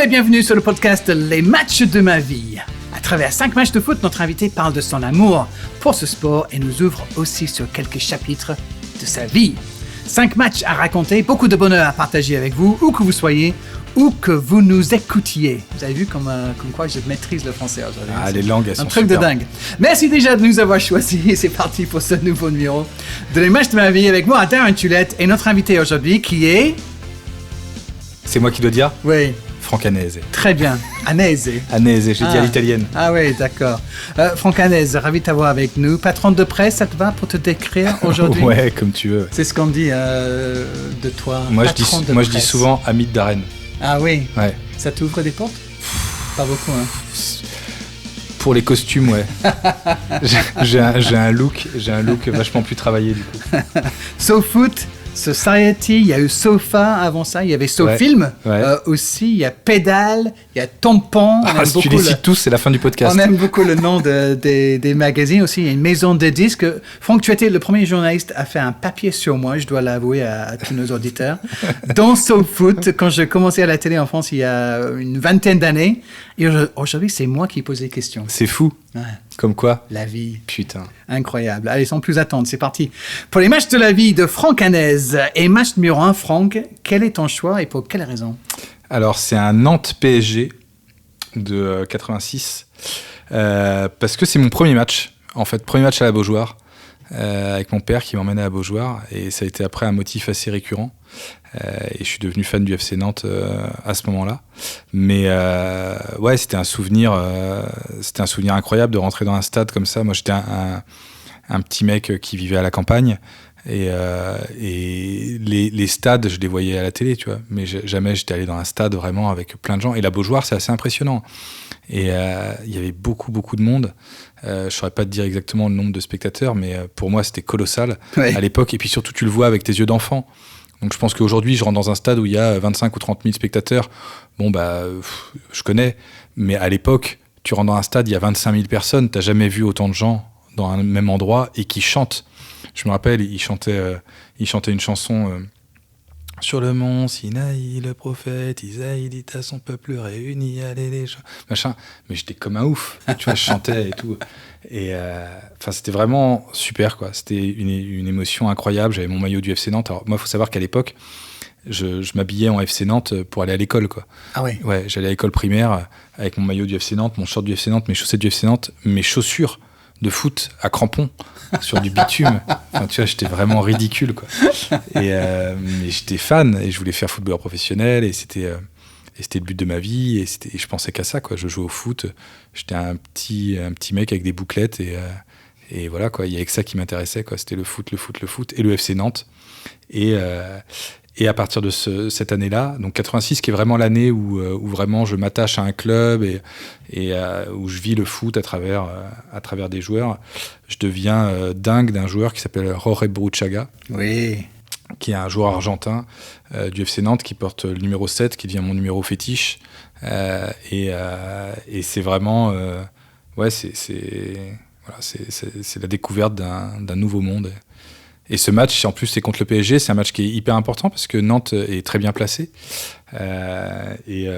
et bienvenue sur le podcast Les matchs de ma vie. À travers 5 matchs de foot, notre invité parle de son amour pour ce sport et nous ouvre aussi sur quelques chapitres de sa vie. 5 matchs à raconter, beaucoup de bonheur à partager avec vous, où que vous soyez, où que vous nous écoutiez. Vous avez vu comme quoi je maîtrise le français aujourd'hui. Ah, les langues, elles sont un truc super. de dingue. Merci déjà de nous avoir choisis. C'est parti pour ce nouveau numéro de Les matchs de ma vie avec moi, Darren Tulette, et notre invité aujourd'hui qui est... C'est moi qui dois dire Oui. Franck Anese. Très bien. Anese. Anese, j'ai dit à l'italienne. Ah oui, d'accord. Franck Anese, ravi de t'avoir avec nous. Patron de presse, ça te va pour te décrire aujourd'hui? Ouais, comme tu veux. C'est ce qu'on dit de toi. Moi, je dis souvent ami de Darren. Ah oui? Ouais. Ça t'ouvre des portes? Pas beaucoup, hein. Pour les costumes, ouais. j'ai un look vachement plus travaillé du coup. SoFoot, Society, il y a eu Sofa avant ça, il y avait SoFilm aussi, il y a Pédale, il y a Tampon. Si tu les cites tous, c'est la fin du podcast. On aime beaucoup le nom des magazines aussi. Il y a une maison de disques. Franck, tu étais le premier journaliste à faire un papier sur moi, je dois l'avouer à tous nos auditeurs, dans SoFoot, quand je commençais à la télé en France il y a une vingtaine d'années. Et aujourd'hui, c'est moi qui pose les questions. C'est fou. Ouais. Comme quoi? La vie. Putain. Incroyable. Allez, sans plus attendre, c'est parti. Pour les matchs de la vie de Franck Anese. Et match numéro 1, Franck, quel est ton choix et pour quelle raison? Alors, c'est un Nantes-PSG de 86. Parce que c'est mon premier match. En fait, premier match à la Beaujoire. Avec mon père qui m'emmenait à Beaujoire. Et ça a été après un motif assez récurrent. Et je suis devenu fan du FC Nantes à ce moment-là. Mais ouais, c'était un souvenir incroyable de rentrer dans un stade comme ça. Moi, j'étais un petit mec qui vivait à la campagne. Et les stades, je les voyais à la télé, tu vois. Mais jamais j'étais allé dans un stade vraiment avec plein de gens. Et la Beaujoire, c'est assez impressionnant. Et il y avait beaucoup de monde. Je ne saurais pas te dire exactement le nombre de spectateurs, mais pour moi, c'était colossal à l'époque. Et puis surtout, tu le vois avec tes yeux d'enfant. Donc je pense qu'aujourd'hui, je rentre dans un stade où il y a 25 ou 30 000 spectateurs. Bon, je connais. Mais à l'époque, tu rentres dans un stade, il y a 25 000 personnes. Tu n'as jamais vu autant de gens dans un même endroit et qui chantent. Je me rappelle, il chantait une chanson sur le mont Sinaï, le prophète Isaïe dit à son peuple réuni, allez les gens, machin. Mais j'étais comme un ouf, tu vois, je chantais et tout. Et c'était vraiment super, quoi. C'était une émotion incroyable. J'avais mon maillot du FC Nantes. Alors moi, il faut savoir qu'à l'époque, je m'habillais en FC Nantes pour aller à l'école, quoi. Ah oui. Ouais, j'allais à l'école primaire avec mon maillot du FC Nantes, mon short du FC Nantes, mes chaussettes du FC Nantes, mes chaussures de foot à crampons sur du bitume. Enfin, tu vois, j'étais vraiment ridicule, quoi. Mais j'étais fan et je voulais faire footballeur professionnel et c'était le but de ma vie et je pensais qu'à ça, quoi. Je jouais au foot. J'étais un petit mec avec des bouclettes et voilà, quoi. Il y avait que ça qui m'intéressait, quoi. C'était le foot et le FC Nantes. Et à partir de cette année-là, donc 86, qui est vraiment l'année où vraiment je m'attache à un club et où je vis le foot à travers des joueurs, je deviens dingue d'un joueur qui s'appelle Jorge Burruchaga, qui est un joueur argentin du FC Nantes qui porte le numéro 7, qui devient mon numéro fétiche. Et c'est vraiment... c'est la découverte d'un nouveau monde. Et ce match, en plus, c'est contre le PSG. C'est un match qui est hyper important parce que Nantes est très bien placé. Et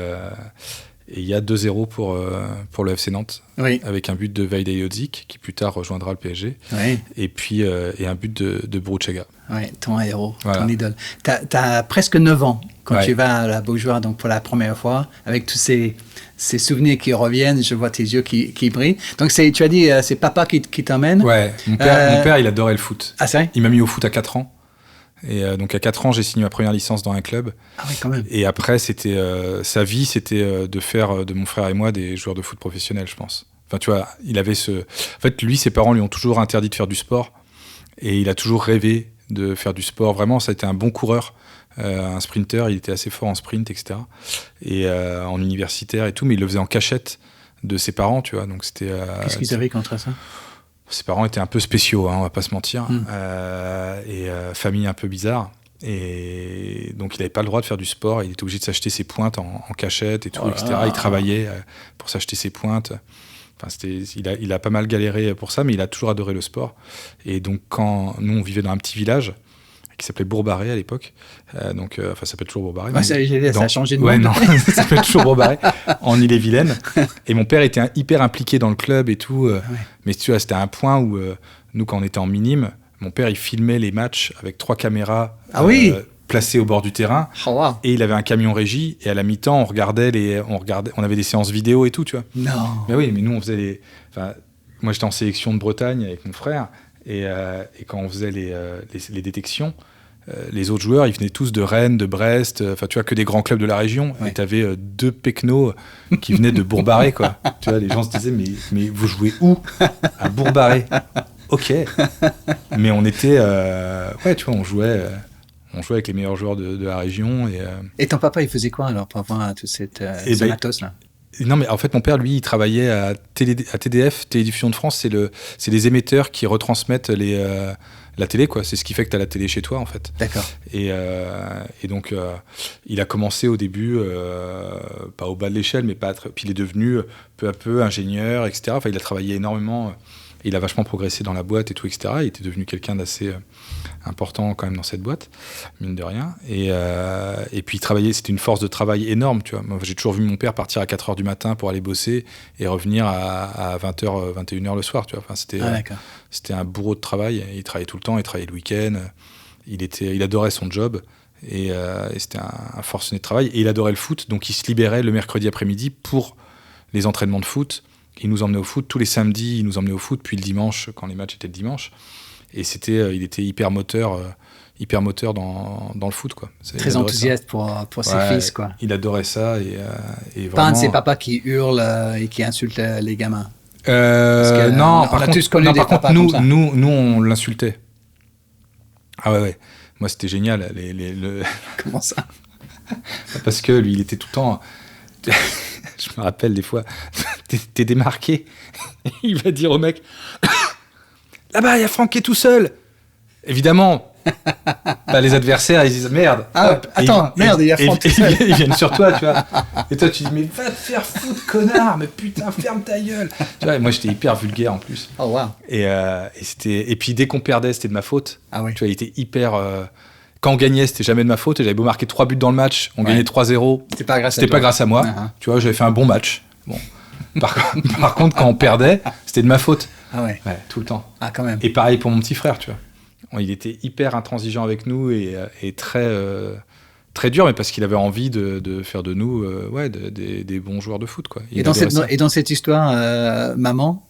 il y a 2-0 pour le FC Nantes, avec un but de Vejde Jodzic, qui plus tard rejoindra le PSG. Et puis et un but de Burruchaga. Oui, ton héros, ton idole. T'as presque 9 ans quand tu vas à la Beaujoire, donc pour la première fois, avec tous ces souvenirs qui reviennent. Je vois tes yeux qui brillent. Donc tu as dit, c'est papa qui t'emmène. Ouais, mon père, il adorait le foot. Ah, c'est vrai? Il m'a mis au foot à 4 ans. Et donc à 4 ans, j'ai signé ma première licence dans un club. Ah oui, quand même. Et après, sa vie, c'était de faire de mon frère et moi des joueurs de foot professionnels, je pense. Enfin, tu vois, il avait En fait, lui, ses parents lui ont toujours interdit de faire du sport. Et il a toujours rêvé de faire du sport. Vraiment, ça a été un bon coureur, un sprinter. Il était assez fort en sprint, etc. Et en universitaire et tout, mais il le faisait en cachette de ses parents, tu vois. Donc c'était. Qu'est-ce qu'ils avaient contre ça? Ses parents étaient un peu spéciaux, hein, on va pas se mentir, famille un peu bizarre. Et donc il n'avait pas le droit de faire du sport. Il était obligé de s'acheter ses pointes en cachette et tout, etc. Il travaillait pour s'acheter ses pointes. Enfin, il a pas mal galéré pour ça, mais il a toujours adoré le sport. Et donc quand nous on vivait dans un petit village qui s'appelait Bourg-Barré à l'époque. Ça s'appelle toujours Bourg-Barré. Ouais, ça a changé de nom. Ouais, non, ça s'appelle toujours Bourg-Barré, en Ille-et-Vilaine. Et mon père était hyper impliqué dans le club et tout. Mais tu vois, c'était à un point où, nous, quand on était en minime, mon père, il filmait les matchs avec 3 caméras placées au bord du terrain. Oh, wow. Et il avait un camion régie. Et à la mi-temps, on avait des séances vidéo et tout, tu vois. Non. Mais oui, mais nous, on faisait moi, j'étais en sélection de Bretagne avec mon frère. Et quand on faisait les détections, les autres joueurs, ils venaient tous de Rennes, de Brest, tu vois, que des grands clubs de la région. Ouais. Et tu avais 2 pecnos qui venaient de Bourg-Barré, quoi. Tu vois, les gens se disaient, mais vous jouez où? À Bourg-Barré. Ok. Mais on était... tu vois, on jouait avec les meilleurs joueurs de la région. Et ton papa, il faisait quoi, alors, pour avoir tout ce matos-là? Non, mais en fait, mon père, lui, il travaillait à TDF, Télédiffusion de France. C'est les émetteurs qui retransmettent la télé, quoi. C'est ce qui fait que tu as la télé chez toi, en fait. D'accord. Et donc, il a commencé au début, pas au bas de l'échelle, mais pas. Puis il est devenu peu à peu ingénieur, etc. Enfin, il a travaillé énormément. Il a vachement progressé dans la boîte et tout, etc. Il était devenu quelqu'un d'assez important quand même dans cette boîte, mine de rien. Et puis il travaillait, c'était une force de travail énorme, tu vois. Moi, j'ai toujours vu mon père partir à 4h du matin pour aller bosser et revenir à 20h, 21h le soir, tu vois. Enfin, c'était un bourreau de travail. Il travaillait tout le temps, il travaillait le week-end. Il adorait son job et c'était un forcené de travail. Et il adorait le foot, donc il se libérait le mercredi après-midi pour les entraînements de foot. Il nous emmenait au foot tous les samedis, il nous emmenait au foot, puis le dimanche, quand les matchs étaient le dimanche. Et il était hyper moteur dans le foot, quoi. Très enthousiaste pour ses fils, quoi. Il adorait ça et pas vraiment... un de ses papas qui hurle et qui insulte les gamins. Non, par contre, nous, on l'insultait. Ah ouais. Moi, c'était génial. Comment ça? Parce que lui, il était tout le temps... Je me rappelle des fois, t'es démarqué. Il va dire au mec, là-bas, il y a Franck qui est tout seul. Évidemment, les adversaires, ils disent merde. Il y a Franck tout seul. Ils viennent sur toi, tu vois. Et toi, tu dis, mais va te faire foutre, connard. Mais putain, ferme ta gueule. Tu vois, et moi, j'étais hyper vulgaire en plus. Oh, wow. Et puis, dès qu'on perdait, c'était de ma faute. Ah oui. Tu vois, il était hyper... Quand on gagnait, c'était jamais de ma faute. Et j'avais beau marquer 3 buts dans le match, on gagnait 3-0. C'était pas grâce à moi. Tu vois, j'avais fait un bon match. Bon. Par contre, quand on perdait, c'était de ma faute. Ah ouais. Ouais, tout le temps. Ah, quand même. Et pareil pour mon petit frère, tu vois. Il était hyper intransigeant avec nous et très, très dur, mais parce qu'il avait envie de faire de nous des bons joueurs de foot, quoi. Et dans cette histoire, maman?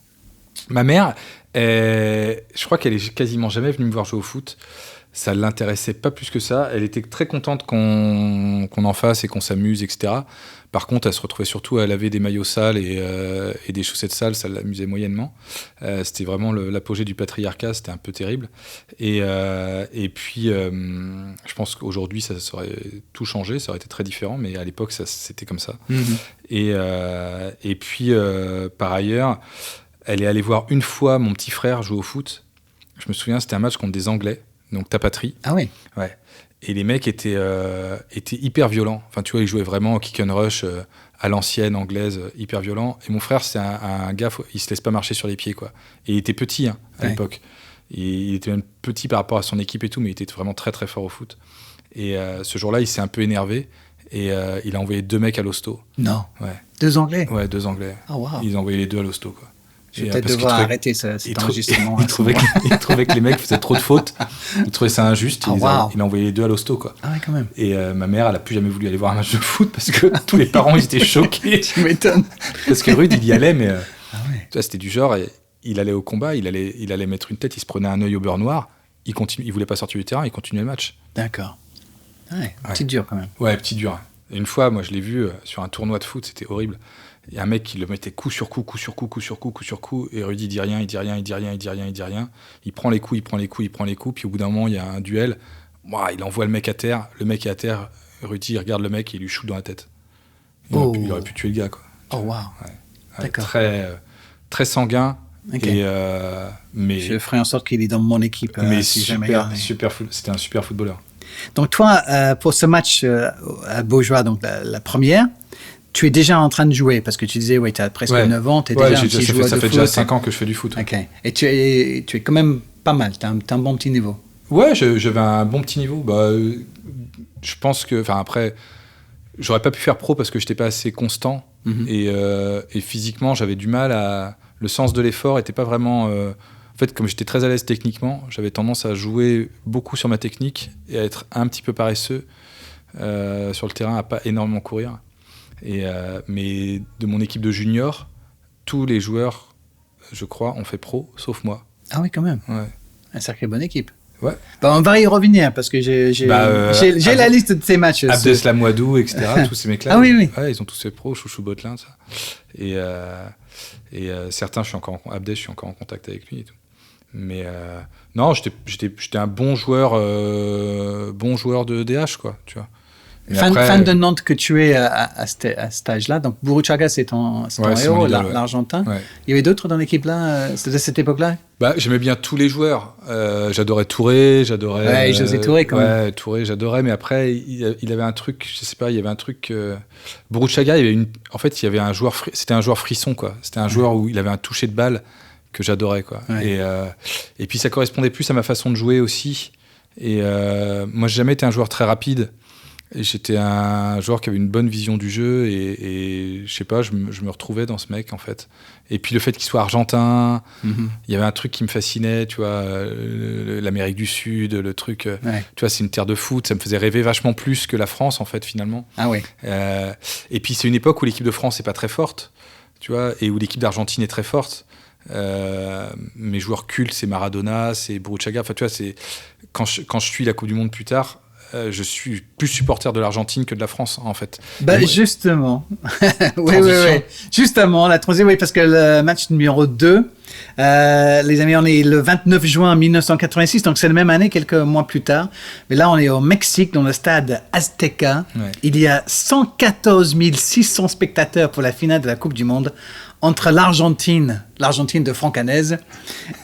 Ma mère, je crois qu'elle est quasiment jamais venue me voir jouer au foot. Ça ne l'intéressait pas plus que ça. Elle était très contente qu'on en fasse et qu'on s'amuse, etc. Par contre, elle se retrouvait surtout à laver des maillots sales et des chaussettes sales. Ça l'amusait moyennement. C'était vraiment l'apogée du patriarcat. C'était un peu terrible. Et puis, je pense qu'aujourd'hui, ça aurait tout changé. Ça aurait été très différent. Mais à l'époque, c'était comme ça. Mm-hmm. Et puis, par ailleurs, elle est allée voir une fois mon petit frère jouer au foot. Je me souviens, c'était un match contre des Anglais. Donc ta patrie. Ah oui. Ouais. Et les mecs étaient hyper violents. Enfin, tu vois, ils jouaient vraiment au kick and rush à l'ancienne anglaise, hyper violent. Et mon frère, c'est un gars, il se laisse pas marcher sur les pieds, quoi. Et il était petit à l'époque. Et il était même petit par rapport à son équipe et tout, mais il était vraiment très très fort au foot. Et ce jour-là, il s'est un peu énervé et il a envoyé 2 mecs à l'hosto. Non. Ouais. 2 Anglais. Ouais, 2 Anglais. Oh, wow. Ils ont envoyé les 2 à l'hosto, quoi. Je vais peut-être devoir arrêter cet enregistrement. Il trouvait que les mecs faisaient trop de fautes. Il trouvait ça injuste. Il a envoyé les 2 à l'hosto, quoi. Ah ouais, quand même. Et ma mère, elle a plus jamais voulu aller voir un match de foot parce que tous les parents, ils étaient choqués. Tu m'étonnes. Parce que Rude, il y allait, mais tu vois, c'était du genre, il allait au combat, il allait mettre une tête, il se prenait un œil au beurre noir. Il voulait pas sortir du terrain, il continuait le match. D'accord. Ouais, petit dur quand même. Ouais, petit dur. Et une fois, moi, je l'ai vu sur un tournoi de foot, c'était horrible. Il y a un mec qui le mettait coup sur coup, et Rudy dit rien. Il prend les coups, puis au bout d'un moment, il y a un duel. Il envoie le mec à terre, est à terre, Rudy regarde le mec et il lui shoot dans la tête. Il aurait pu tuer le gars, quoi. Oh, wow. Ouais. D'accord. Très, très sanguin. Okay. Mais je ferai en sorte qu'il est dans mon équipe. Mais si c'était un super footballeur. Donc toi, pour ce match à Beaujoire, donc la première, tu es déjà en train de jouer parce que tu disais, tu as presque 9 ans, tu es déjà un petit joueur de foot. Ça fait déjà 5 ans que je fais du foot. Ok. Et tu es quand même pas mal, tu as un bon petit niveau. Ouais, j'avais un bon petit niveau. Je pense que, enfin après, j'aurais pas pu faire pro parce que j'étais pas assez constant et physiquement j'avais du mal à. Le sens de l'effort était pas vraiment. En fait, comme j'étais très à l'aise techniquement, j'avais tendance à jouer beaucoup sur ma technique et à être un petit peu paresseux sur le terrain, à pas énormément courir. Mais de mon équipe de juniors, tous les joueurs, je crois, ont fait pro, sauf moi. Ah oui, quand même. Ouais. Un sacré bonne équipe. Ouais. On va y revenir parce que j'ai la liste de ces matchs. Abdeslam Ouadou, etc. Tous ces mecs-là. Ah oui. Ouais, ils ont tous fait pro, Chouchou Botelin, ça. Et certains, Abdes, je suis encore en contact avec lui et tout. Mais non, j'étais un bon joueur de DH, quoi, tu vois. Fan de Nantes que tu es à cet âge-là. Donc, Burruchaga, c'est ton héros, l'Argentin. Ouais. Il y avait d'autres dans l'équipe là, de cette époque-là? J'aimais bien tous les joueurs. J'adorais Touré, Ouais, José Touré, quand même. Ouais, Touré, j'adorais. Mais après, il avait un truc, je sais pas, il y avait un truc. Burruchaga, en fait, il y avait un joueur, c'était un joueur frisson, quoi. C'était un joueur où il avait un toucher de balle que j'adorais, quoi. Ouais. Et puis, ça correspondait plus à ma façon de jouer aussi. Et moi, j'ai jamais été un joueur très rapide. Et j'étais un joueur qui avait une bonne vision du jeu et je sais pas, je me retrouvais dans ce mec en fait. Et puis le fait qu'il soit argentin, il y avait un truc qui me fascinait, tu vois, l'Amérique du Sud, le truc, tu vois, c'est une terre de foot, ça me faisait rêver vachement plus que la France en fait finalement. Ah oui. Et puis c'est une époque où l'équipe de France est pas très forte, tu vois, et où l'équipe d'Argentine est très forte. Mes joueurs cultes, c'est Maradona, c'est Burruchaga, enfin tu vois, c'est quand je suis la Coupe du Monde plus tard. Je suis plus supporter de l'Argentine que de la France, en fait. Justement. oui. Justement, la transition, oui, parce que le match numéro 2, les amis, on est le 29 juin 1986, donc c'est la même année, quelques mois plus tard. Mais là, on est au Mexique, dans le stade Azteca. Ouais. Il y a 114 600 spectateurs pour la finale de la Coupe du Monde entre l'Argentine de Franck Hanez,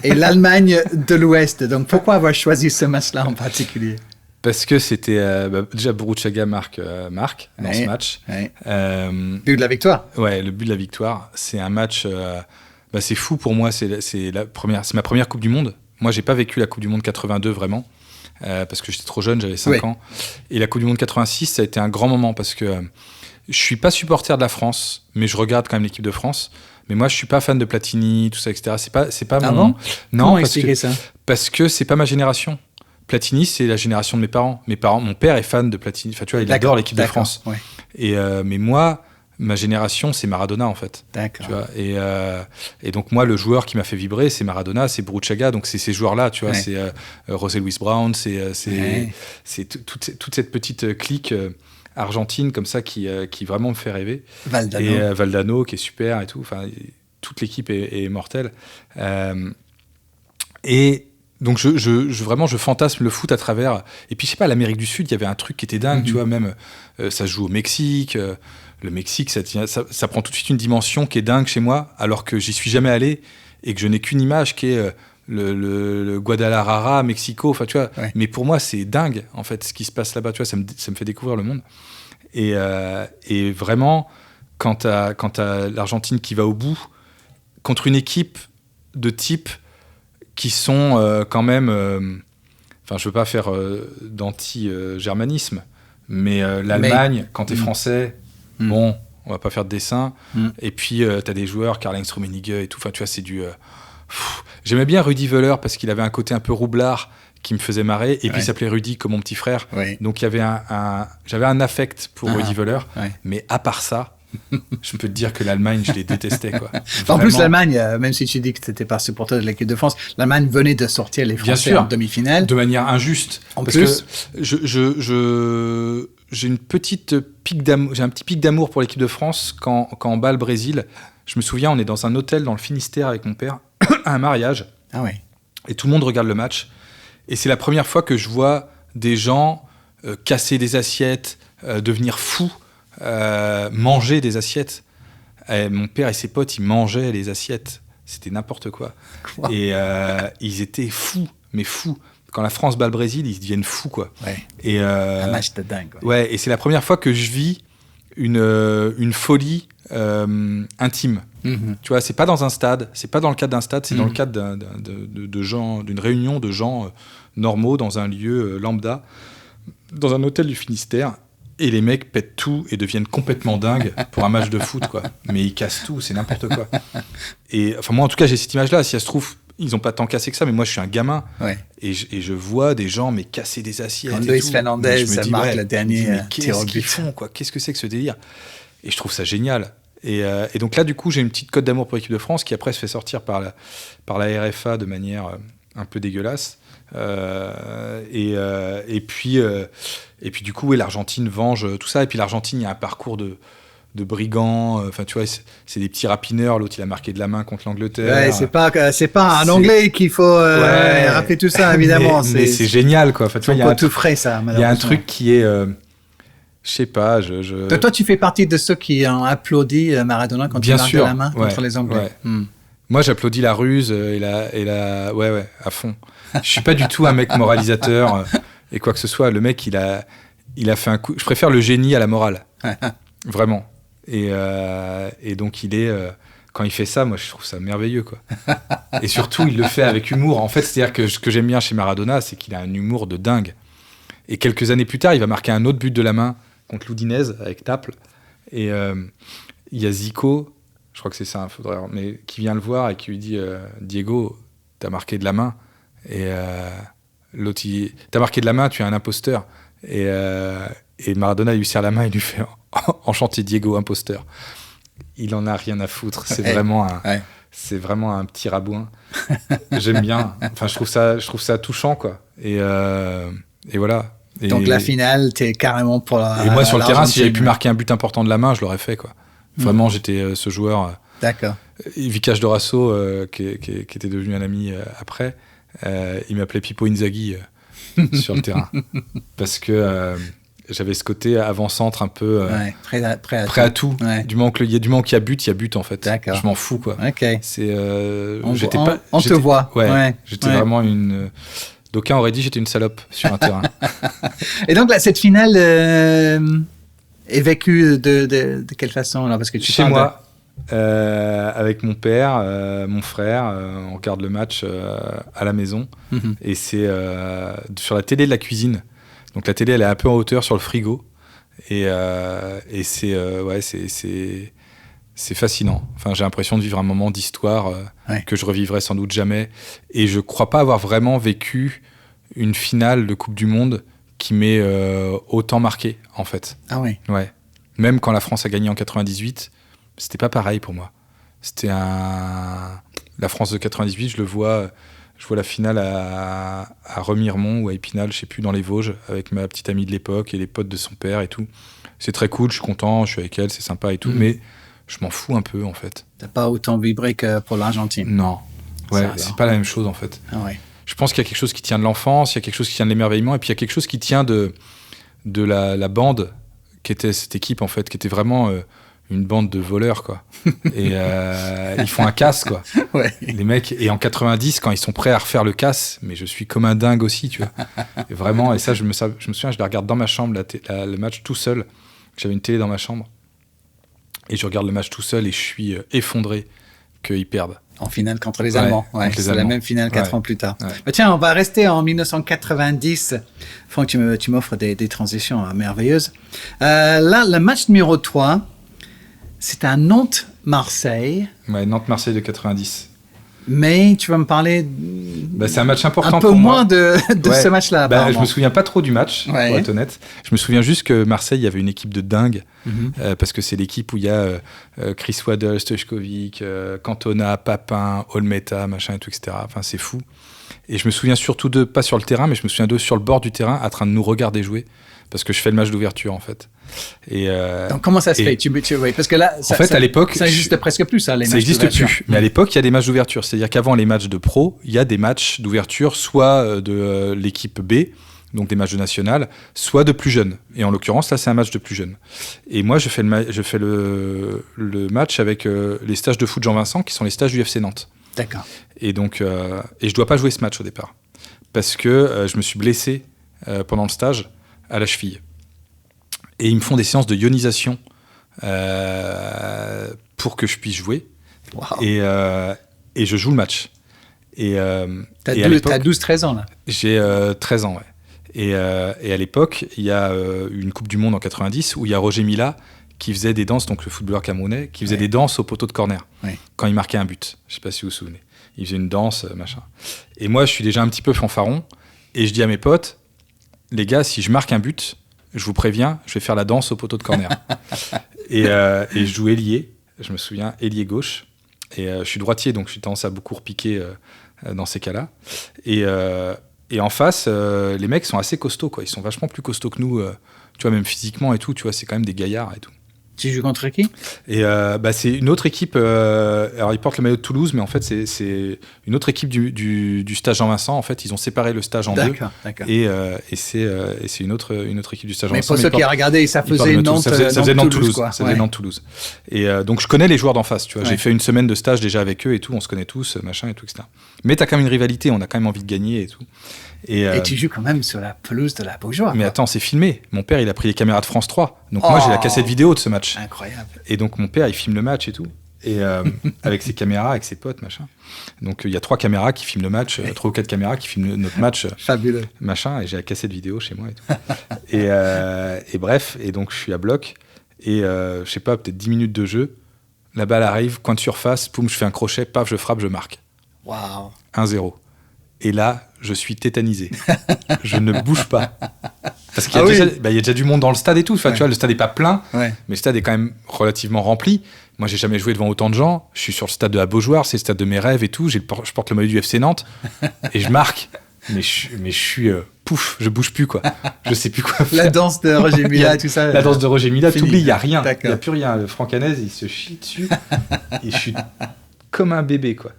et l'Allemagne de l'Ouest. Donc, pourquoi avoir choisi ce match-là en particulier? Parce que c'était déjà Burruchaga marque dans ce match. Ouais. But de la victoire. Ouais, le but de la victoire. C'est un match. C'est fou pour moi. C'est ma première Coupe du Monde. Moi, j'ai pas vécu la Coupe du Monde 82 vraiment parce que j'étais trop jeune, j'avais 5 ans. Et la Coupe du Monde 86, ça a été un grand moment parce que je suis pas supporter de la France, mais je regarde quand même l'équipe de France. Mais moi, je suis pas fan de Platini, tout ça, etc. C'est pas mon. Bon non, parce que c'est pas ma génération. Platini, c'est la génération de mes parents. Mon père est fan de Platini. Enfin, tu vois, il adore l'équipe de France. Ouais. Mais moi, ma génération, c'est Maradona, en fait. D'accord. Tu vois, et donc, moi, le joueur qui m'a fait vibrer, c'est Maradona, c'est Burruchaga. Donc, c'est ces joueurs-là, tu vois. Ouais. C'est José Luis Brown, c'est toute cette petite clique argentine, comme ça, qui vraiment me fait rêver. Valdano. Et Valdano, qui est super et tout. Enfin, toute l'équipe est mortelle. Donc vraiment je fantasme le foot à travers, et puis je sais pas, l'Amérique du Sud, il y avait un truc qui était dingue, tu vois, même ça se joue au Mexique, le Mexique ça prend tout de suite une dimension qui est dingue chez moi, alors que j'y suis jamais allé et que je n'ai qu'une image qui est le Guadalajara, Mexico, enfin tu vois, mais pour moi c'est dingue en fait ce qui se passe là-bas, tu vois, ça me fait découvrir le monde, et vraiment quand t'as l'Argentine qui va au bout contre une équipe de type qui sont quand même... Enfin, je veux pas faire d'anti-germanisme, mais l'Allemagne, quand t'es français, bon, on va pas faire de dessin. Et puis, t'as des joueurs, Karl-Heinz Rummenigge et tout. Enfin, tu vois, c'est du... J'aimais bien Rudi Völler parce qu'il avait un côté un peu roublard qui me faisait marrer. Et puis, il s'appelait Rudy comme mon petit frère. Ouais. Donc, j'avais un affect pour Rudi Völler. Ouais. Mais à part ça, je peux te dire que l'Allemagne, je les détestais, quoi. En plus, l'Allemagne, même si tu dis que tu n'étais pas supporter de l'équipe de France, l'Allemagne venait de sortir les Français en demi-finale. De manière injuste. Parce que j'ai un petit pic d'amour pour l'équipe de France quand on bat le Brésil. Je me souviens, on est dans un hôtel dans le Finistère avec mon père, à un mariage. Ah ouais. Et tout le monde regarde le match. Et c'est la première fois que je vois des gens casser des assiettes, devenir fous. Manger des assiettes. Mon père et ses potes, ils mangeaient les assiettes. C'était n'importe quoi. Et ils étaient fous, mais fous. Quand la France bat le Brésil, ils deviennent fous, quoi. Ouais. Et un match de dingue. Ouais, et c'est la première fois que je vis une folie intime. Tu vois, c'est pas dans un stade, c'est pas dans le cadre d'un stade, c'est dans le cadre de gens, d'une réunion de gens normaux dans un lieu lambda, dans un hôtel du Finistère. Et les mecs pètent tout et deviennent complètement dingues pour un match de foot, quoi. Mais ils cassent tout, c'est n'importe quoi. Et enfin, moi, en tout cas, j'ai cette image-là. Si ça se trouve, ils n'ont pas tant cassé que ça, mais moi, je suis un gamin. Ouais. Et je vois des gens mais casser des assiettes. Quand et Luis tout. Fernandez, Et je me dis, marque le dernier tir au qu'est-ce qu'ils but. font, quoi ? Qu'est-ce que c'est que ce délire ? Et je trouve ça génial. Et donc là, du coup, j'ai une petite cote d'amour pour l'équipe de France qui après se fait sortir par la RFA de manière un peu dégueulasse. Et puis du coup, l'Argentine venge tout ça. Et puis l'Argentine, il y a un parcours de brigands. Enfin, tu vois, c'est des petits rapineurs. L'autre, il a marqué de la main contre l'Angleterre. Ouais, c'est pas un Anglais qu'il faut rappeler tout ça, évidemment. Mais c'est génial, quoi. Enfin, tu vois, il y a tout frais, ça. Il y a un truc qui est, je sais pas, Toi, tu fais partie de ceux qui ont applaudi Maradona quand il marque de la main contre les Anglais. Ouais. Moi, j'applaudis la ruse et ouais, à fond. Je suis pas du tout un mec moralisateur et quoi que ce soit. Le mec, il a fait un coup. Je préfère le génie à la morale, vraiment. Et donc quand il fait ça, moi, je trouve ça merveilleux, quoi. Et surtout, il le fait avec humour. En fait, c'est-à-dire que ce que j'aime bien chez Maradona, c'est qu'il a un humour de dingue. Et quelques années plus tard, il va marquer un autre but de la main contre l'Udinese avec Naples. Et il y a Zico. Je crois que c'est ça, mais qui vient le voir et qui lui dit Diego, t'as marqué de la main. Et l'autre, t'as marqué de la main, tu es un imposteur. Et Maradona lui serre la main et lui fait enchanté Diego, imposteur. Il en a rien à foutre. C'est vraiment un petit rabouin. J'aime bien. Enfin, je trouve ça touchant, quoi. Et voilà. Donc la finale, t'es carrément pour la. Et moi sur le terrain, si j'avais pu marquer un but important de la main, je l'aurais fait, quoi. Vraiment, j'étais ce joueur. D'accord. Vikash Dorasso, qui était devenu un ami après, il m'appelait Pippo Inzaghi sur le terrain. Parce que j'avais ce côté avant-centre un peu prêt à tout. Ouais. Du moment qu'il y a but, il y a but, en fait. D'accord. Je m'en fous, quoi. Ok. On te voit. Ouais. J'étais vraiment une. D'aucuns auraient dit j'étais une salope sur un terrain. Et donc là, cette finale est vécue de quelle façon là? Parce que chez moi, avec mon père, mon frère, on regarde le match à la maison. Et c'est sur la télé de la cuisine. Donc la télé, elle est un peu en hauteur sur le frigo. Et c'est fascinant. Enfin, j'ai l'impression de vivre un moment d'histoire que je revivrai sans doute jamais. Et je crois pas avoir vraiment vécu une finale de Coupe du Monde qui m'ait autant marqué, en fait. Ah oui. Ouais. Même quand la France a gagné en 98, c'était pas pareil pour moi. C'était la France de 98, je vois la finale à Remiremont ou à Épinal, je sais plus, dans les Vosges, avec ma petite amie de l'époque et les potes de son père et tout. C'est très cool, je suis content, je suis avec elle, c'est sympa et tout, mais je m'en fous un peu, en fait. T'as pas autant vibré que pour l'Argentine? Non. Ouais, c'est pas la même chose, en fait. Ah ouais. Je pense qu'il y a quelque chose qui tient de l'enfance, il y a quelque chose qui tient de l'émerveillement, et puis il y a quelque chose qui tient de la bande qui était cette équipe, en fait, qui était vraiment une bande de voleurs, quoi. Et ils font un casse, quoi. Ouais. Les mecs, et en 90, quand ils sont prêts à refaire le casse, mais je suis comme un dingue aussi, tu vois. Et vraiment, et ça, je me souviens, je la regarde dans ma chambre, le match tout seul. J'avais une télé dans ma chambre. Et je regarde le match tout seul et je suis effondré qu'ils perdent. En finale contre les Allemands. Ouais, c'est la même finale 4 ans plus tard. Ouais. Bah tiens, on va rester en 1990. Franck, tu m'offres des transitions merveilleuses. Là, le match numéro 3, c'est à Nantes-Marseille. Ouais, Nantes-Marseille de 90. Mais tu vas me parler c'est un match important un peu pour moins moi. de ce match-là. Je me souviens pas trop du match, pour être honnête. Je me souviens juste que Marseille, il y avait une équipe de dingue, parce que c'est l'équipe où il y a Chris Waddle, Stojkovic, Cantona, Papin, Olmeta, machin et tout, etc. Enfin, c'est fou. Et je me souviens surtout d'eux, pas sur le terrain, mais je me souviens d'eux sur le bord du terrain, en train de nous regarder jouer, parce que je fais le match d'ouverture, en fait. Donc comment ça se fait parce que là, en fait, à l'époque, ça n'existe presque plus, ça, les matchs d'ouverture. Ça n'existe plus. Mais à l'époque, il y a des matchs d'ouverture. C'est-à-dire qu'avant les matchs de pro, il y a des matchs d'ouverture, soit de l'équipe B, donc des matchs de national, soit de plus jeunes. Et en l'occurrence, là, c'est un match de plus jeunes. Et moi, je fais le match avec les stages de foot Jean-Vincent, qui sont les stages du FC Nantes. D'accord. Et donc, je dois pas jouer ce match au départ, parce que je me suis blessé pendant le stage à la cheville. Et ils me font des séances de ionisation pour que je puisse jouer. Wow. Et je joue le match. T'as 12-13 ans, là. J'ai 13 ans, ouais. Et à l'époque, il y a une Coupe du Monde en 90 où il y a Roger Mila qui faisait des danses, donc le footballeur camerounais, qui faisait des danses au poteau de corner quand il marquait un but. Je ne sais pas si vous vous souvenez. Il faisait une danse, machin. Et moi, je suis déjà un petit peu fanfaron. Et je dis à mes potes, les gars, si je marque un but, je vous préviens, je vais faire la danse au poteau de corner. et je joue ailier, je me souviens, ailier gauche. Et je suis droitier, donc j'ai tendance à beaucoup repiquer dans ces cas-là. Et en face, les mecs sont assez costauds, quoi. Ils sont vachement plus costauds que nous, tu vois, même physiquement et tout. Tu vois, c'est quand même des gaillards et tout. Tu joues contre qui ? Et c'est une autre équipe. Alors, ils portent le maillot de Toulouse, mais en fait, c'est une autre équipe du stage Jean-Vincent. En fait, ils ont séparé le stage en deux. D'accord. Et c'est une autre équipe du stage Jean-Vincent. Mais pour ceux qui regardaient, ça faisait Nantes, ça faisait Nantes-Toulouse, quoi. Ça faisait Nantes-Toulouse. Et donc, je connais les joueurs d'en face. Tu vois, j'ai fait une semaine de stage déjà avec eux et tout. On se connaît tous, machin et tout, etc. Mais t'as quand même une rivalité. On a quand même envie de gagner et tout. Et tu joues quand même sur la pelouse de la Beaujoire. Mais attends, c'est filmé. Mon père, il a pris les caméras de France 3. Donc moi, j'ai la cassette vidéo de ce match. Incroyable. Et donc mon père, il filme le match et tout. Et avec ses caméras, avec ses potes, machin. Donc il y a 3 caméras qui filment le match, 3 ou 4 caméras qui filment notre match. Fabuleux. Machin. Et j'ai la cassette vidéo chez moi et tout. et bref, et donc je suis à bloc. Et je sais pas, peut-être 10 minutes de jeu. La balle arrive, coin de surface, poum, je fais un crochet, paf, je frappe, je marque. Waouh. 1-0. Et là, je suis tétanisé. Je ne bouge pas. Parce qu'il y a, y a déjà du monde dans le stade et tout. Enfin, tu vois, le stade n'est pas plein, mais le stade est quand même relativement rempli. Moi, j'ai jamais joué devant autant de gens. Je suis sur le stade de la Beaujoire, c'est le stade de mes rêves et tout. Je porte le maillot du FC Nantes et je marque. Mais je suis pouf, je bouge plus, quoi. Je sais plus quoi faire. La danse de Roger Mila, tout ça. La danse de Roger Mila, t'oublies, il n'y a rien. D'accord. Il n'y a plus rien. Le Francanès, il se chie dessus. Et je suis comme un bébé, quoi.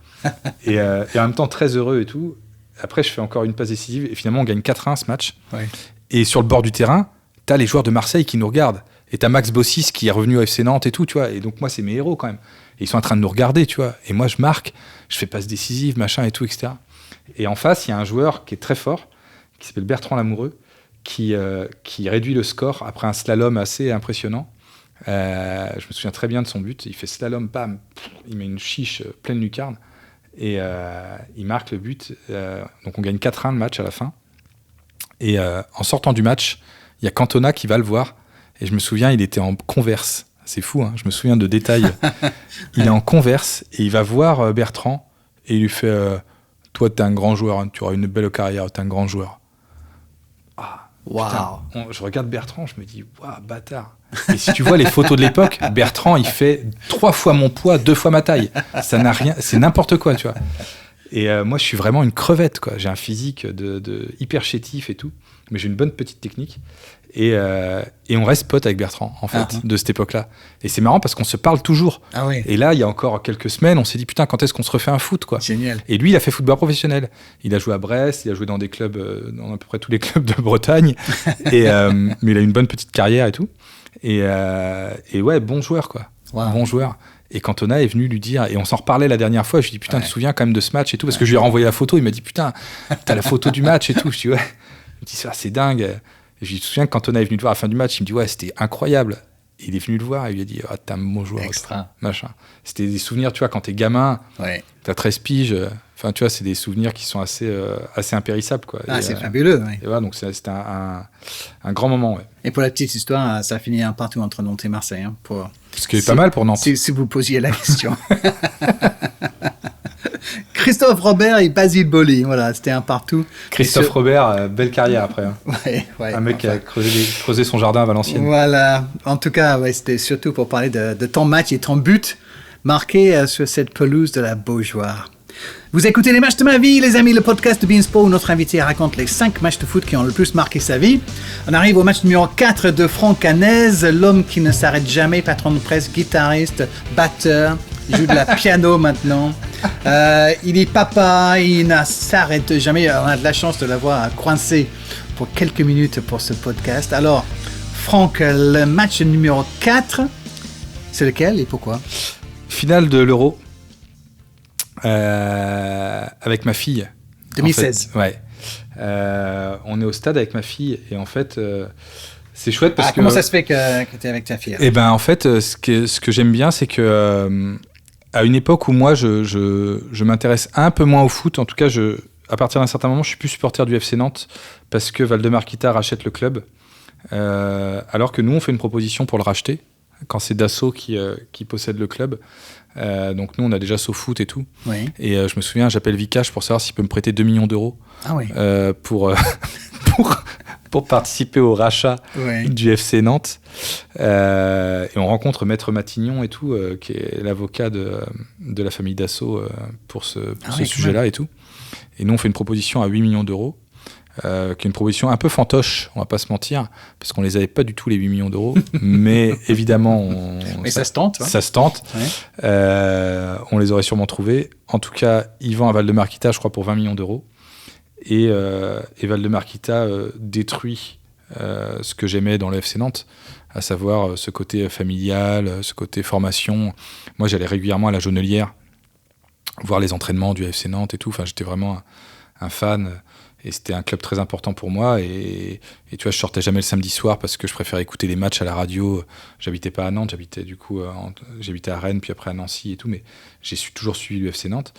Et en même temps, très heureux et tout. Après, je fais encore une passe décisive et finalement, on gagne 4-1 ce match. Ouais. Et sur le bord du terrain, t'as les joueurs de Marseille qui nous regardent. Et t'as Max Bossis qui est revenu au FC Nantes et tout, tu vois. Et donc, moi, c'est mes héros quand même. Et ils sont en train de nous regarder, tu vois. Et moi, je marque, je fais passe décisive, machin et tout, etc. Et en face, il y a un joueur qui est très fort, qui s'appelle Bertrand Lamoureux, qui réduit le score après un slalom assez impressionnant. Je me souviens très bien de son but. Il fait slalom, bam, il met une chiche pleine lucarne. Et il marque le but. Donc on gagne 4-1 le match à la fin. Et en sortant du match, il y a Cantona qui va le voir. Et je me souviens, il était en Converse. C'est fou, hein, je me souviens de détails. Il est en Converse et il va voir Bertrand. Et il lui fait toi, t'es un grand joueur, hein, tu auras une belle carrière, t'es un grand joueur. Ah, wow. Je regarde Bertrand, je me dis, waouh, bâtard. Et si tu vois les photos de l'époque, Bertrand, il fait 3 fois mon poids, 2 fois ma taille. Ça n'a rien, c'est n'importe quoi, tu vois. Et moi, je suis vraiment une crevette, quoi. J'ai un physique de hyper chétif et tout, mais j'ai une bonne petite technique. Et on reste potes avec Bertrand, en fait, de cette époque-là. Et c'est marrant parce qu'on se parle toujours. Ah oui. Et là, il y a encore quelques semaines, on s'est dit, putain, quand est-ce qu'on se refait un foot, quoi. Génial. Et lui, il a fait football professionnel. Il a joué à Brest, il a joué dans des clubs, dans à peu près tous les clubs de Bretagne. Mais il a une bonne petite carrière et tout. Et ouais, bon joueur, quoi. Wow. Bon joueur. Et Cantona est venu lui dire, et on s'en reparlait la dernière fois, je lui dis, putain, tu te souviens quand même de ce match et tout, parce que je lui ai renvoyé la photo, il m'a dit, putain, t'as la photo du match et tout. Je dis, ouais. Il me dit, ça, c'est dingue. Et je me souviens que Cantona est venu le voir à la fin du match, il me dit, ouais, c'était incroyable. Et il est venu le voir et il lui a dit, t'es un bon joueur. Extra. Machin. C'était des souvenirs, tu vois, quand t'es gamin, t'as 13 piges. Enfin, tu vois, c'est des souvenirs qui sont assez impérissables, quoi. Ah, et, c'est fabuleux, ouais. Et voilà, donc c'était un grand moment, ouais. Et pour la petite histoire, ça a fini un partout entre Nantes et Marseille. Hein, ce qui est pas mal pour Nantes. Si vous posiez la question. Christophe Robert et Basile Boli, voilà, c'était un partout. Christophe Robert, belle carrière après. Hein. Ouais, un mec qui a creusé son jardin à Valenciennes. Voilà, en tout cas, ouais, c'était surtout pour parler de ton match et ton but marqué sur cette pelouse de la Beaujoire. Vous écoutez Les Matchs de ma vie, les amis, le podcast de Beansport où notre invité raconte les 5 matchs de foot qui ont le plus marqué sa vie. On arrive au match numéro 4 de Franck Hanez, l'homme qui ne s'arrête jamais, patron de presse, guitariste, batteur, il joue de la piano maintenant. Il est papa, il ne s'arrête jamais. On a de la chance de l'avoir coincé pour quelques minutes pour ce podcast. Alors, Franck, le match numéro 4, c'est lequel et pourquoi ? Finale de l'Euro. Avec ma fille. 2016. En fait, ouais. On est au stade avec ma fille et en fait, c'est chouette parce que. Comment ça se fait que tu es avec ta fille ? Eh ben, en fait, ce que j'aime bien, c'est que à une époque où moi, je m'intéresse un peu moins au foot. En tout cas, à partir d'un certain moment, je suis plus supporter du FC Nantes parce que Valdemar Kita rachète le club. Alors que nous, on fait une proposition pour le racheter quand c'est Dassault qui possède le club. Donc nous, on a déjà SoFoot et tout. Oui. Et je me souviens, j'appelle Vikash pour savoir s'il peut me prêter 2 millions d'euros pour participer au rachat du FC Nantes. Et on rencontre Maître Matignon et tout, qui est l'avocat de la famille Dassault pour ce sujet-là et tout. Et nous, on fait une proposition à 8 millions d'euros. Qui est une proposition un peu fantoche, on va pas se mentir, parce qu'on les avait pas du tout les 8 millions d'euros, mais évidemment ça se tente. Ça se tente. Ouais. On les aurait sûrement trouvés. En tout cas, ils vendent à Valdemar Kita, je crois, pour 20 millions d'euros. Et Valdemar Kita détruit ce que j'aimais dans le FC Nantes, à savoir ce côté familial, ce côté formation. Moi, j'allais régulièrement à la Jaunelière voir les entraînements du FC Nantes et tout. Enfin, j'étais vraiment un fan. Et c'était un club très important pour moi. Et tu vois, je sortais jamais le samedi soir parce que je préférais écouter les matchs à la radio. J'habitais pas à Nantes, j'habitais à Rennes, puis après à Nancy et tout. Mais j'ai toujours suivi le FC Nantes.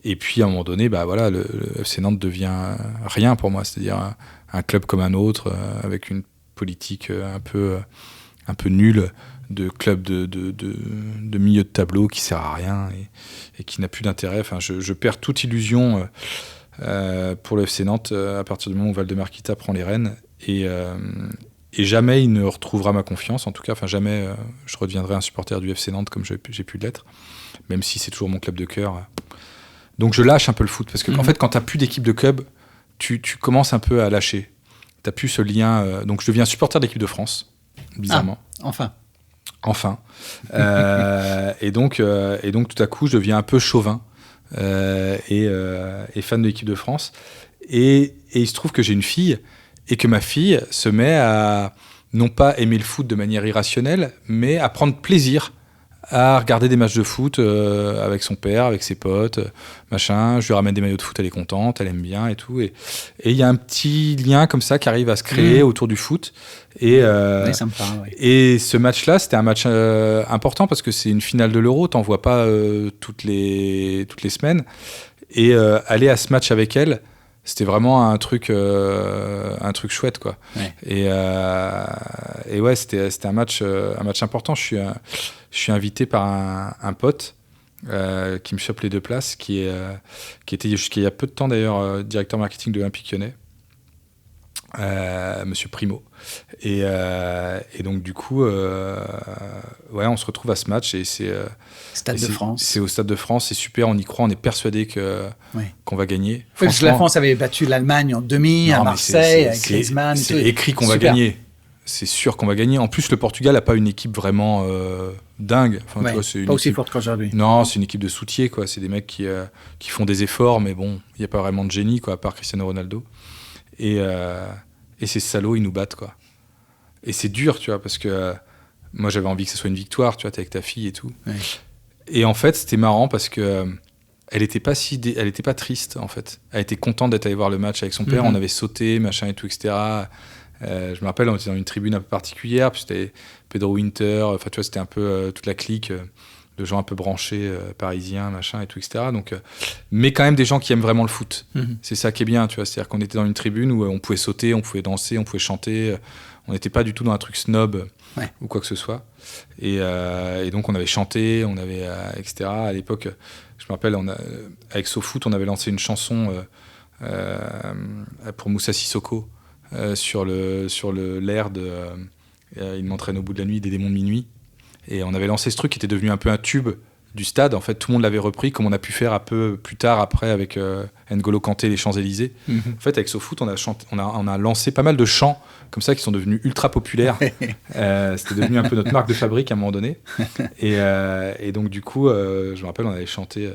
Et puis à un moment donné, le FC Nantes devient rien pour moi. C'est-à-dire un club comme un autre, avec une politique un peu nulle de club de milieu de tableau qui sert à rien et qui n'a plus d'intérêt. Enfin, je perds toute illusion. Pour le FC Nantes à partir du moment où Valdemar Kita prend les rênes et jamais il ne retrouvera ma confiance, en tout cas jamais je redeviendrai un supporter du FC Nantes comme j'ai pu l'être, même si c'est toujours mon club de cœur. Donc je lâche un peu le foot parce que en fait quand t'as plus d'équipe de club tu commences un peu à lâcher, t'as plus ce lien, donc je deviens supporter d'équipe de France bizarrement. Enfin. Et donc tout à coup je deviens un peu chauvin et fan de l'équipe de France. Et il se trouve que j'ai une fille et que ma fille se met à non pas aimer le foot de manière irrationnelle, mais à prendre plaisir à regarder des matchs de foot avec son père, avec ses potes, machin. Je lui ramène des maillots de foot, elle est contente, elle aime bien et tout. Et il y a un petit lien comme ça qui arrive à se créer autour du foot. Et ça me parle, oui. Et ce match-là, c'était un match important parce que c'est une finale de l'Euro, t'en vois pas toutes les semaines. Et aller à ce match avec elle, c'était vraiment un truc chouette, quoi. Ouais. Et ouais, c'était un match important. Je suis invité par un pote qui me chope les 2 places, qui était jusqu'à il y a peu de temps d'ailleurs directeur marketing de l'Olympique Lyonnais, Monsieur Primo. Et donc du coup, on se retrouve à ce match et c'est Stade de France. C'est au Stade de France, c'est super, on y croit, on est persuadé qu'on va gagner. Oui, parce que la France avait battu l'Allemagne en demi à Marseille, avec Griezmann. C'est écrit qu'on va gagner. C'est sûr qu'on va gagner. En plus, le Portugal n'a pas une équipe vraiment dingue. Enfin, tu vois, c'est pas aussi forte qu'aujourd'hui. Non, c'est une équipe de soutiers, quoi. C'est des mecs qui font des efforts, mais bon, il n'y a pas vraiment de génie, quoi, à part Cristiano Ronaldo. Et ces salauds, ils nous battent, quoi. Et c'est dur, tu vois, parce que moi, j'avais envie que ce soit une victoire, tu vois, t'es avec ta fille et tout. Ouais. Et en fait, c'était marrant parce que elle était pas triste, en fait. Elle était contente d'être allée voir le match avec son père. On avait sauté, machin et tout, etc. Je me rappelle, on était dans une tribune un peu particulière, puis c'était Pedro Winter, enfin, tu vois, c'était un peu toute la clique de gens un peu branchés, parisiens, machin et tout, etc. Donc, mais quand même des gens qui aiment vraiment le foot. C'est ça qui est bien, tu vois. C'est-à-dire qu'on était dans une tribune où on pouvait sauter, on pouvait danser, on pouvait chanter. On n'était pas du tout dans un truc snob ou quoi que ce soit. Et donc, on avait chanté, on avait, etc. À l'époque, je me rappelle, avec SoFoot, on avait lancé une chanson pour Moussa Sissoko sur l'air de Il m'entraîne au bout de la nuit des démons de minuit. Et on avait lancé ce truc qui était devenu un peu un tube du stade. En fait, tout le monde l'avait repris, comme on a pu faire un peu plus tard après avec N'Golo Kanté, les Champs-Élysées. En fait, avec SoFoot, on a lancé pas mal de chants comme ça qui sont devenus ultra populaires. C'était devenu un peu notre marque de fabrique à un moment donné. Et donc, du coup, je me rappelle, on avait chanté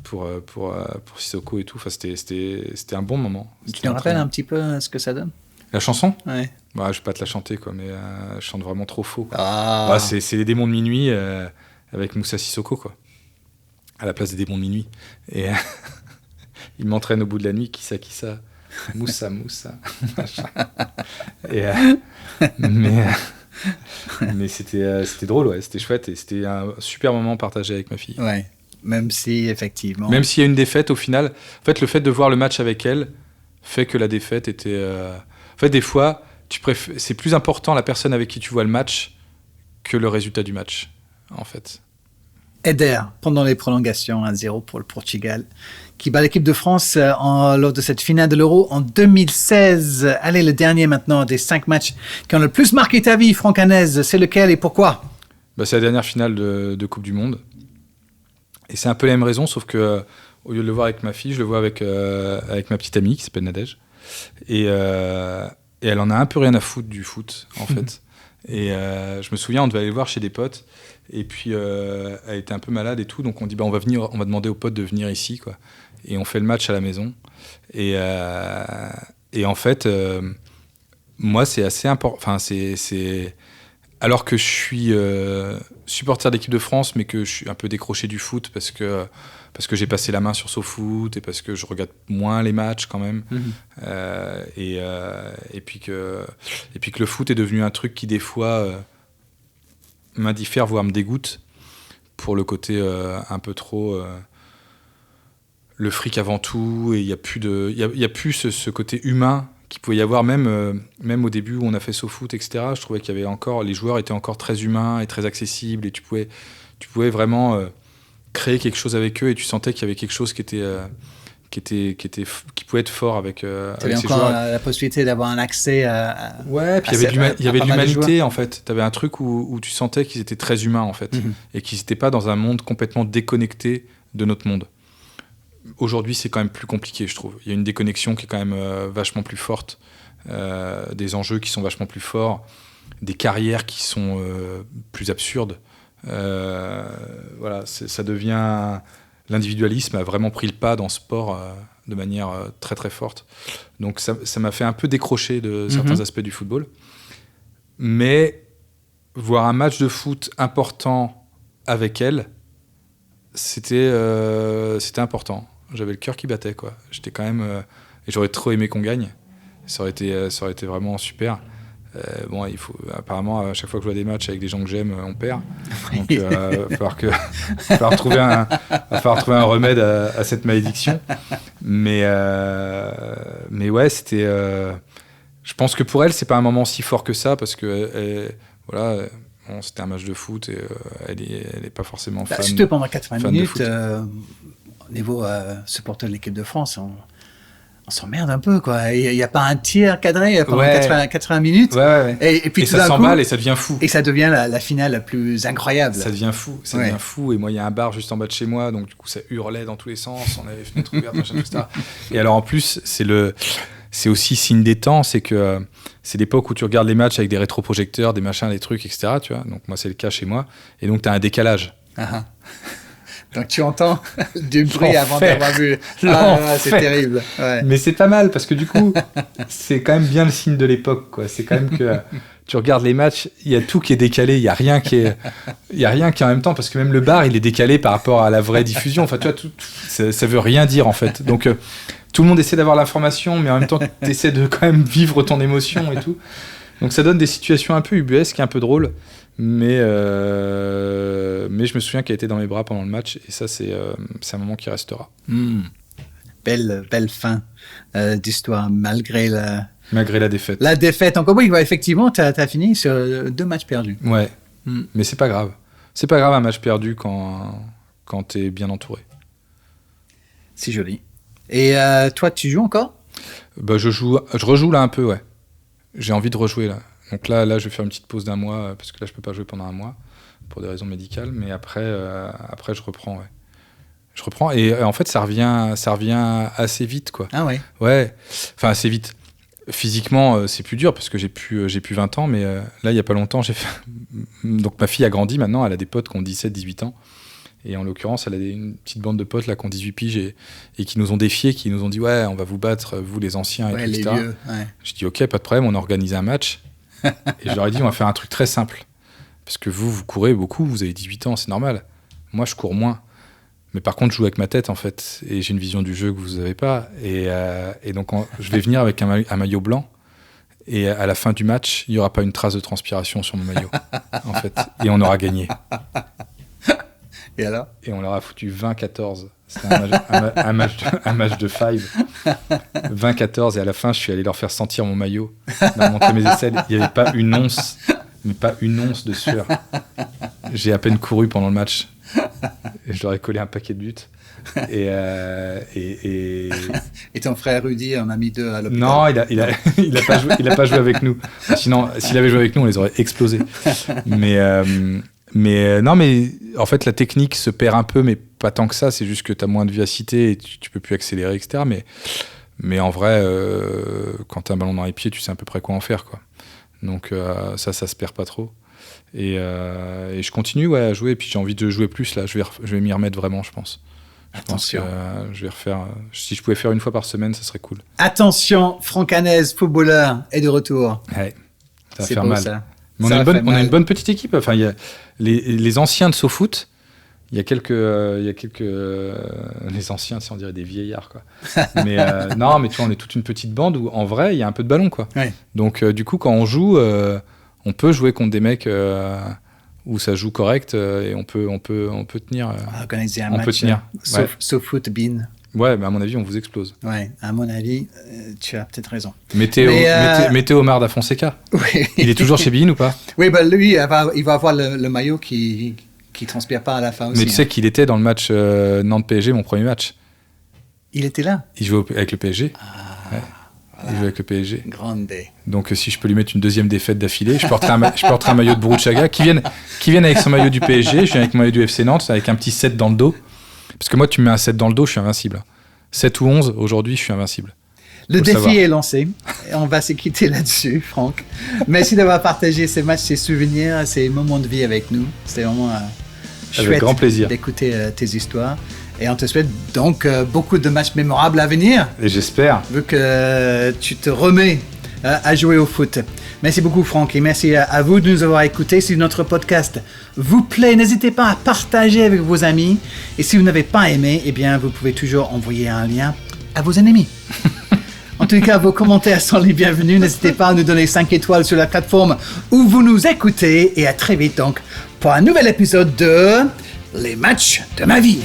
pour Sissoko et tout. Enfin, c'était un bon moment. Tu te rappelles un petit peu ce que ça donne ? La chanson ? Ouais. Bah, je vais pas te la chanter, quoi, mais je chante vraiment trop faux, quoi. Bah, c'est les démons de minuit avec Moussa Sissoko, quoi, à la place des démons de minuit. Et il m'entraîne au bout de la nuit, qui ça Moussa. Mais c'était drôle, ouais, c'était chouette et c'était un super moment partagé avec ma fille. Ouais. Même si, effectivement... Même s'il y a une défaite, au final, en fait, le fait de voir le match avec elle fait que la défaite était... En fait, des fois, c'est plus important la personne avec qui tu vois le match que le résultat du match, en fait. Eder, pendant les prolongations, 1-0 pour le Portugal, qui bat l'équipe de France lors de cette finale de l'Euro en 2016. Allez, le dernier maintenant des 5 matchs qui ont le plus marqué ta vie, Franck Hanez, c'est lequel et pourquoi ? C'est la dernière finale de Coupe du Monde. Et c'est un peu la même raison, sauf que au lieu de le voir avec ma fille, je le vois avec ma petite amie qui s'appelle Nadège. Et elle en a un peu rien à foutre du foot, en fait. Et je me souviens, on devait aller le voir chez des potes. Et puis, elle était un peu malade et tout. Donc, on dit, on va demander aux potes de venir ici, quoi. Et on fait le match à la maison. Et en fait, moi, c'est assez important. Enfin, alors que je suis supporter d'équipe de France, mais que je suis un peu décroché du foot parce que j'ai passé la main sur SoFoot et parce que je regarde moins les matchs quand même. Et puis que le foot est devenu un truc qui des fois m'indiffère, voire me dégoûte pour le côté un peu trop le fric avant tout, et il y a plus ce côté humain qu'il pouvait y avoir même au début où on a fait SoFoot, etc. Je trouvais qu'il y avait encore, les joueurs étaient encore très humains et très accessibles, et tu pouvais vraiment créer quelque chose avec eux, et tu sentais qu'il y avait quelque chose qui pouvait être fort avec ces joueurs. Tu avais encore la possibilité d'avoir un accès à... Ouais, puis il y avait de l'humanité, en fait. Tu avais un truc où tu sentais qu'ils étaient très humains, en fait, et qu'ils n'étaient pas dans un monde complètement déconnecté de notre monde. Aujourd'hui, c'est quand même plus compliqué, je trouve. Il y a une déconnexion qui est quand même vachement plus forte, des enjeux qui sont vachement plus forts, des carrières qui sont plus absurdes. Voilà, ça devient... L'individualisme a vraiment pris le pas dans ce sport de manière très très forte. Donc ça m'a fait un peu décrocher de certains aspects du football. Mais voir un match de foot important avec elle, c'était important. J'avais le cœur qui battait, quoi. J'étais quand même... et j'aurais trop aimé qu'on gagne. Ça aurait été vraiment super. Apparemment, à chaque fois que je vois des matchs avec des gens que j'aime, on perd. Donc, il va falloir trouver un remède à cette malédiction. Mais ouais, c'était... je pense que pour elle, c'est pas un moment si fort que ça, parce que c'était un match de foot et elle est pas forcément fan. Surtout pendant 80 minutes, au niveau supporter de l'équipe de France, on s'emmerde un peu, quoi. Il n'y a pas un tir cadré pendant 80 minutes. Ouais. Et puis et ça s'emballe et ça devient fou. Et ça devient la finale la plus incroyable. Ça devient fou. Et moi, il y a un bar juste en bas de chez moi, donc du coup, ça hurlait dans tous les sens. On avait les fenêtres ouvertes, machin, tout ça. Et alors, en plus, c'est aussi signe des temps, c'est que c'est l'époque où tu regardes les matchs avec des rétroprojecteurs, des machins, des trucs, etc. Tu vois. Donc moi, c'est le cas chez moi. Et donc, tu as un décalage. Donc tu entends du bruit avant d'avoir vu. C'est terrible. Ouais. Mais c'est pas mal, parce que du coup, c'est quand même bien le signe de l'époque, quoi. C'est quand même que tu regardes les matchs, il y a tout qui est décalé, il y a rien qui est en même temps, parce que même le bar, il est décalé par rapport à la vraie diffusion. Enfin, tu vois, ça veut rien dire, en fait. Donc tout le monde essaie d'avoir l'information, mais en même temps, tu essaies de quand même vivre ton émotion et tout. Donc ça donne des situations un peu ubuesques, un peu drôles. Mais je me souviens qu'elle était dans mes bras pendant le match, et ça, c'est un moment qui restera. Belle fin d'histoire, malgré la défaite. La défaite. Donc oui, effectivement, tu as fini sur 2 matchs perdus. Ouais, mais c'est pas grave. C'est pas grave un match perdu quand tu es bien entouré. C'est joli. Et toi, tu joues encore ? Je rejoue là un peu, ouais. J'ai envie de rejouer là. Donc là, je vais faire une petite pause d'1 mois, parce que là, je peux pas jouer pendant 1 mois, pour des raisons médicales, mais après, je reprends, ouais. Je reprends, et en fait, ça revient assez vite, quoi. Ah ouais ? Ouais, enfin, assez vite. Physiquement, c'est plus dur, parce que j'ai plus 20 ans, mais là, il y a pas longtemps, donc ma fille a grandi maintenant, elle a des potes qui ont 17, 18 ans, et en l'occurrence, elle a une petite bande de potes là qui ont 18 piges, et qui nous ont défiés, qui nous ont dit « Ouais, on va vous battre, vous les anciens, et tout, les etc. » vieux, ouais. Je dis « Ok, pas de problème, on organise un match. » Et je leur ai dit, on va faire un truc très simple. Parce que vous courez beaucoup, vous avez 18 ans, c'est normal. Moi, je cours moins. Mais par contre, je joue avec ma tête, en fait. Et j'ai une vision du jeu que vous n'avez pas. Et donc, je vais venir avec un maillot blanc. Et à la fin du match, il n'y aura pas une trace de transpiration sur mon maillot, en fait. Et on aura gagné. Et alors? Et on leur a foutu 20-14. C'était un match de five. 20-14, et à la fin, je suis allé leur faire sentir mon maillot. On m'a montré mes aisselles. Il n'y avait pas une once, mais pas une once de sueur. J'ai à peine couru pendant le match. Et je leur ai collé un paquet de buts. Et ton frère Rudy en a mis 2 à l'hôpital? Non, il a pas joué avec nous. Sinon, s'il avait joué avec nous, on les aurait explosés. Mais non, mais en fait, la technique se perd un peu, mais pas tant que ça. C'est juste que tu as moins de vivacité et tu peux plus accélérer, etc. Mais en vrai, quand tu as un ballon dans les pieds, tu sais à peu près quoi en faire, quoi. Donc ça se perd pas trop. Et je continue à jouer. Et puis j'ai envie de jouer plus là. Je vais m'y remettre vraiment, je pense. Attention. Je vais refaire. Si je pouvais faire une fois par semaine, ça serait cool. Attention, Franck Hanez, footballeur, est de retour. Ouais, ça va C'est faire beau, mal. ça. Mais on a une bonne petite équipe. Enfin, il y a les anciens de SoFoot. Il y a quelques les anciens, on dirait des vieillards, quoi. Mais non, mais tu vois, on est toute une petite bande où en vrai, il y a un peu de ballon, quoi. Ouais. Donc du coup, quand on joue, on peut jouer contre des mecs où ça joue correct et on peut tenir. Organiser un on match. peut tenir. Ouais. SoFoot Bean. Ouais, mais à mon avis, on vous explose. Ouais, à mon avis, tu as peut-être raison. Mettez Omar da Fonseca. Oui. Il est toujours chez Bein ou pas? Oui, bah lui, il va avoir le maillot qui transpire pas à la fin aussi. Mais tu sais qu'il était dans le match Nantes-PSG, mon premier match. Il était là? Il jouait avec le PSG. Ouais. Voilà. Il jouait avec le PSG. Grande. Donc si je peux lui mettre une deuxième défaite d'affilée, je porterai un maillot de Boruchaga qui vienne avec son maillot du PSG, je viens avec mon maillot du FC Nantes, avec un petit 7 dans le dos. Parce que moi, tu me mets un 7 dans le dos, je suis invincible. 7 ou 11, aujourd'hui, je suis invincible. Le défi est lancé. On va se quitter là-dessus, Franck. Merci d'avoir partagé ces matchs, ces souvenirs, ces moments de vie avec nous. C'était vraiment chouette grand plaisir d'écouter tes histoires. Et on te souhaite donc beaucoup de matchs mémorables à venir. Et j'espère. Vu que tu te remets à jouer au foot. Merci beaucoup, Franck, et merci à vous de nous avoir écoutés. Si notre podcast vous plaît, n'hésitez pas à partager avec vos amis. Et si vous n'avez pas aimé, eh bien, vous pouvez toujours envoyer un lien à vos ennemis. En tout cas, vos commentaires sont les bienvenus. N'hésitez pas à nous donner 5 étoiles sur la plateforme où vous nous écoutez. Et à très vite, donc, pour un nouvel épisode de Les matchs de ma vie.